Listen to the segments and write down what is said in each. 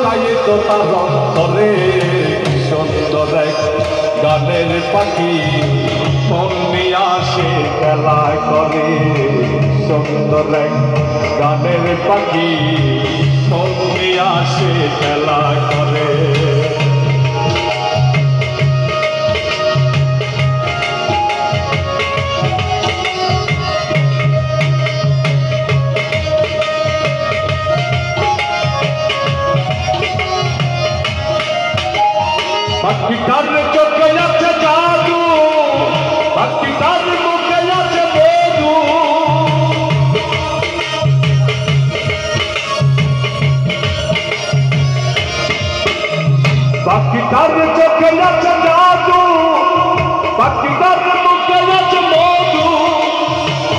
লুকায়িত তার অন্তরে সুন্দর এক গানের পাখি মন নিয়ে আসে খেলা করে সুন্দর এক গানের পাখি মন নিয়ে আসে খেলা করে পাখিটার চোখে আছে জাদু পাখিটার মুখে আছে মধু পাখিটার চোখে আছে জাদু পাখিটার মুখে আছে মধু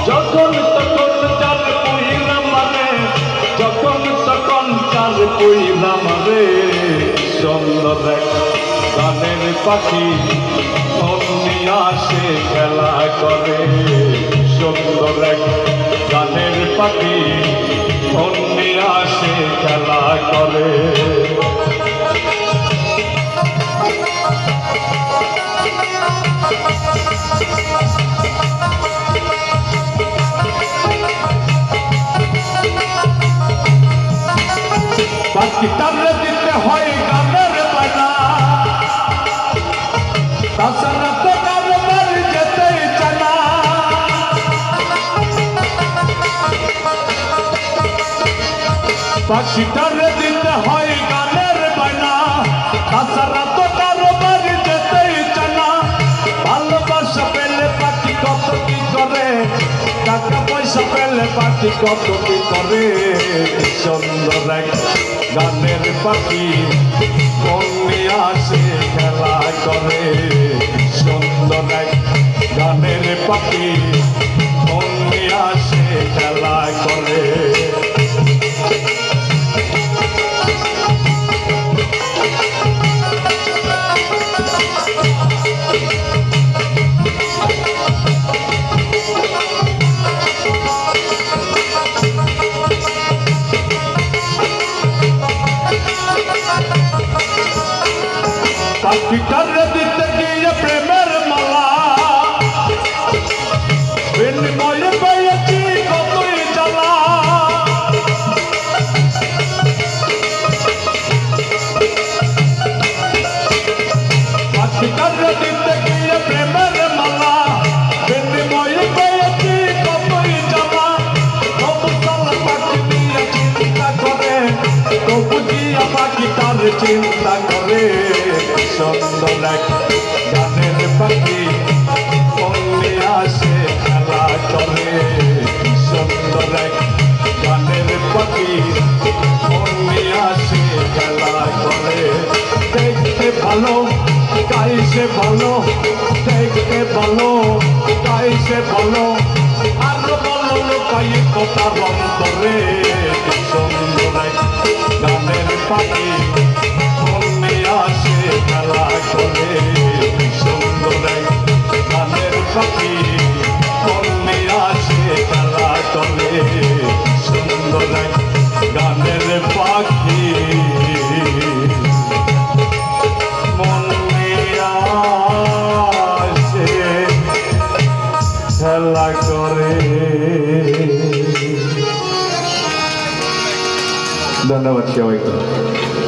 যখন তখন চার পুইরা মারে যখন তখন চার পুইরা মারে সুন্দর দেখ গানের পাখি মন নিয়ে আসে খেলা করে সুন্দর এক গানের পাখি মন নিয়ে আসে খেলা করে পাখিটার দিতে হয় গানের বানা তাছাড়া তো কারবার যেতেই চানা পাখিটার দিতে হয় গানের বানা তাছাড়া তো কারবার যেতেই চানা ভালোবাসা পেলে পাখি কত কি করে টাকা পয়সা পেলে পাখি কত কি করে সুন্দর এক গানের পাখি মন নিয়ে আসে খেলা করে সুন্দর এক গানের পাখি মন নিয়ে আসে খেলা করে পাখিটার দিতে গিয়ে প্রেমের মালা বিনিময়ে পেয়েছি কতই জ্বালা পাখিটার দিতে গিয়ে প্রেমের মালা বিনিময়ে পেয়েছি কতই জ্বালা তবু সালা পাখি নিয়ে চিন্তা করে তবু জিয়া পাখিটার চিন্তা করে সুন্দর এক গানের পাখি মন নিয়ে আসে খেলা করে সুন্দর এক গানের পাখি মন নিয়ে আসে খেলা করে দেখতে ভালো গাইছে ভালো দেখতে ভালো গাইছে ভালো আর বলো লুকায়িত তার অন্তরে সুন্দর এক গানের পাখি মন নিয়ে আসে খেলা করে সুন্দর এক গানের পাখি মন নিয়ে আসে খেলা করে সুন্দর এক গানের পাখি মন নিয়ে আসে খেলা করে ধন্যবাদ সবাইকে।